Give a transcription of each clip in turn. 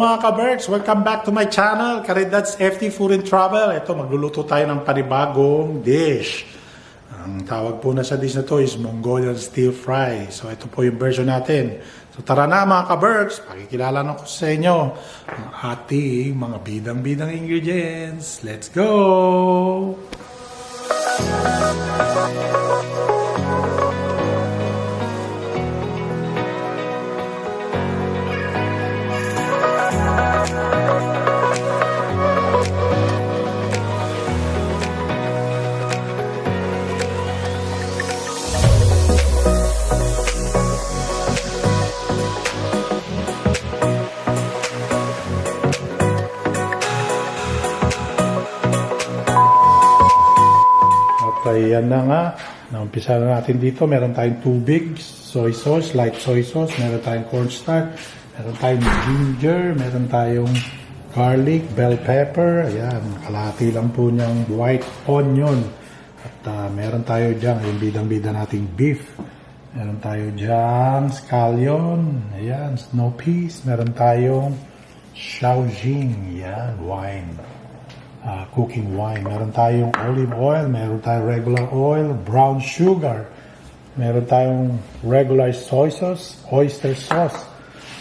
mga ka-Berks, welcome back to my channel, Karidad's FT Food and Travel. Ito, magluluto tayo ng panibagong dish. Ang tawag po na sa dish na to is Mongolian Stir Fry. So ito po yung version natin. So tara na mga ka-Berks, pakikilala na ko sa inyo ang ating mga bidang-bidang ingredients. Let's go! Okay, yan na nga. Naumpisa na natin dito. Meron tayong tubig, soy sauce, light soy sauce. Meron tayong cornstarch. Meron tayong ginger. Meron tayong garlic, bell pepper. Ayan, kalahati lang po niyang white onion. At meron tayo dyan, yung bidang-bida nating beef. Meron tayo dyan, scallion. Ayan, snow peas. Meron tayong shaojing. Ayan, wine. Cooking wine. Meron tayong olive oil, meron tayong regular oil, brown sugar, meron tayong regular soy sauce, oyster sauce,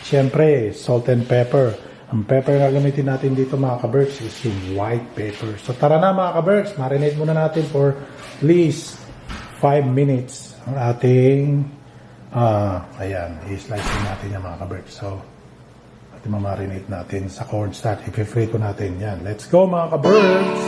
siyempre salt and pepper. Ang pepper na gamitin natin dito mga ka-Berks is yung white pepper. So tara na mga ka-Berks, marinate muna natin for at least 5 minutes ang ating ayan, i-slice natin yung mga ka-Berks. So at mamarinate natin sa cornstarch. I-frito natin yan. Let's go mga ka-Berks!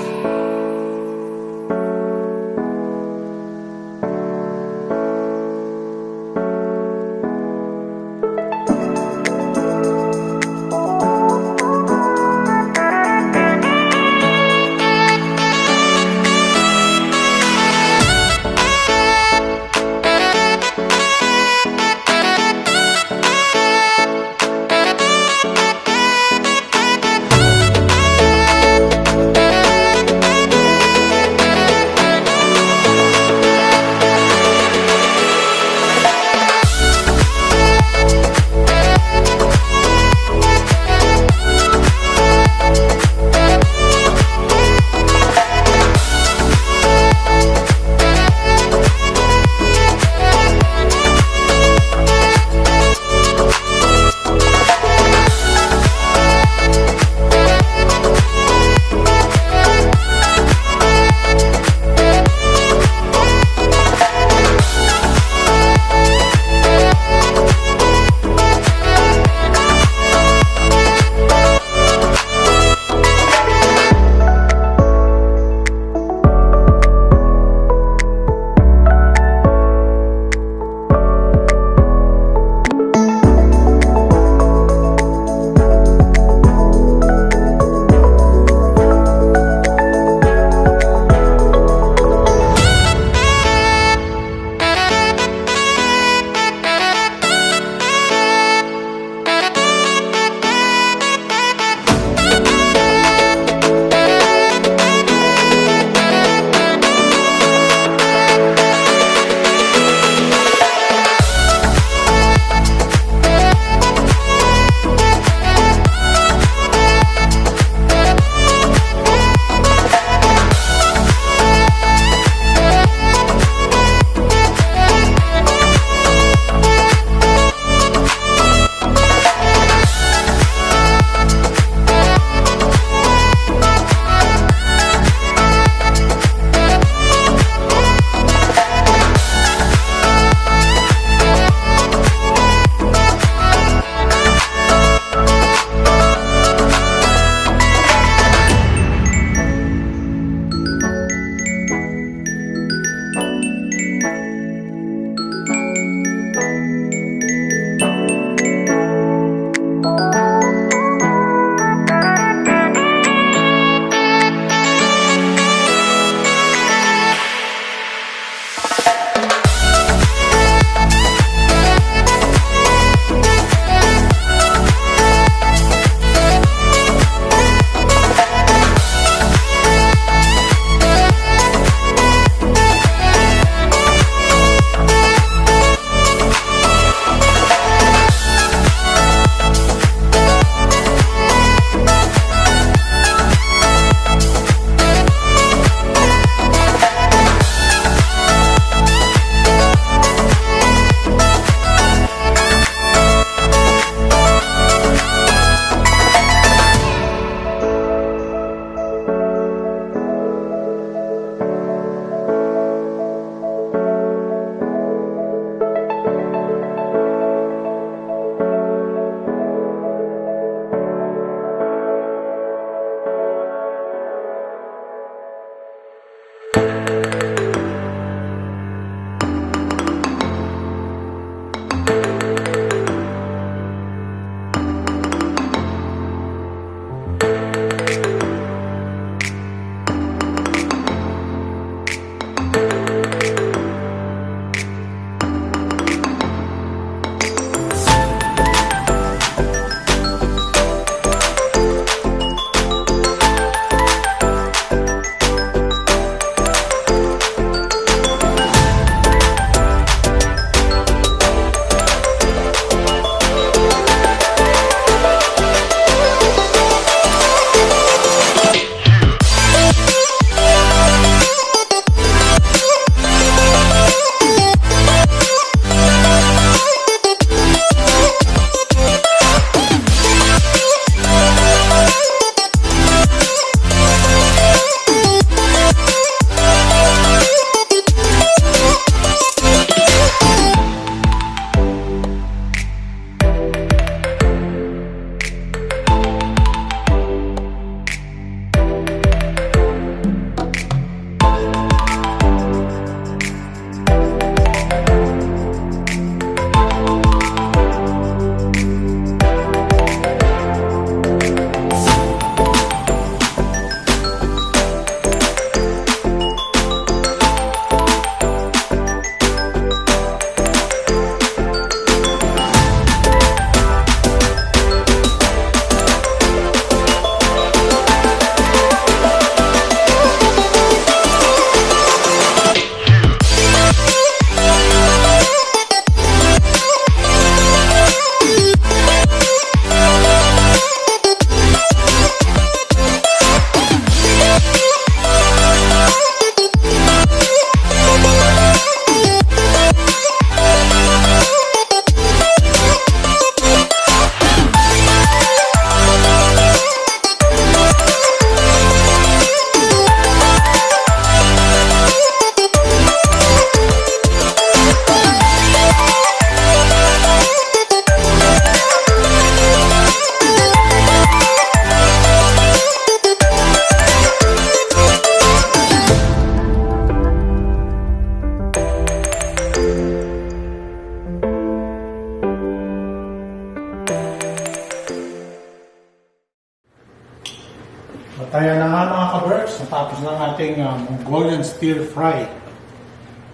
ka-Berks, natapos na ating Mongolian stir fry.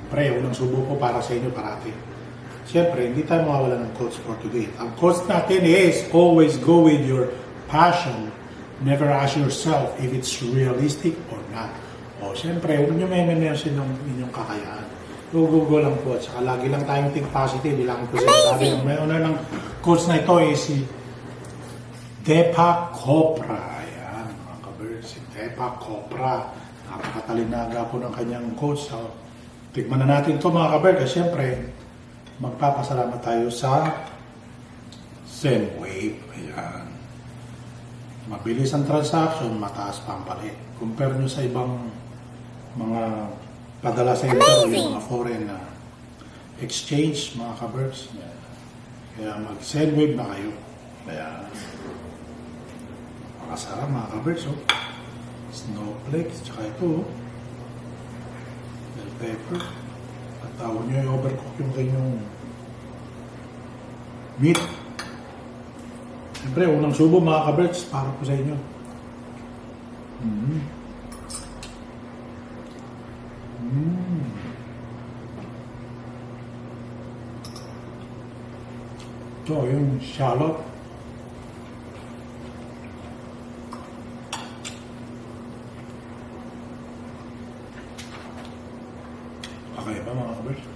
Pre, unang subo po para sa inyo parati. Siyempre, hindi tayo mawawala ng quotes for today. Ang quotes natin is, always go with your passion. Never ask yourself if it's realistic or not. O, siyempre, huwag nyo may-mention ng inyong kakayahan. Go lang po. At saka lagi lang tayong think positive. Ilang po sinasabi. Ang may una ng quotes na ito is si Deepak Chopra. Ayan, mga ka-Berks. Si Deepak Chopra. Napakatalinaga po ng kanyang quotes. So, tignan na natin ito mga ka-Berks. Siyempre, magpapasalamat tayo sa Zenwave. Ayan. Mabilis ang transaction, mataas pa ang palit. Compare nyo sa ibang mga padala sa inyo, yung mga foreign exchange, mga ka-Berks. Kaya mag-Zenwave na kayo. Kaya, makasarap mga ka-Berks. Oh. Snowflakes, tsaka ito. Bell pepper. At tawag nyo i-overcook yung kanyang meat. Siyempre, unang subo mga ka-Berks para po sa inyo. Ito, yung shallot. Okay ba mga ka-Berks?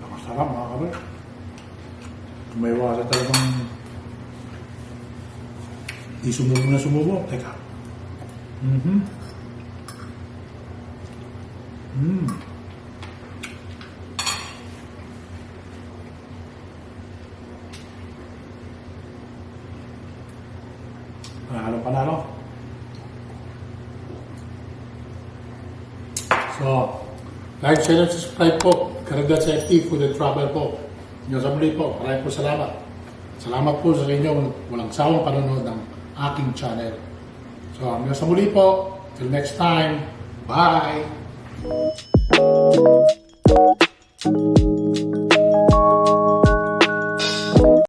Nakasarap mga ka-Berks. May wasa talagang di sumubo na sumubo. Teka. Panalo. So, like, share, and subscribe po. Karagad sa FT Food and Travel po. Hanggang sa muli po. Maraming po salamat. Salamat po sa inyo. Walang sawang panonood ng aking channel. So, hanggang sa muli po. Till next time. Bye!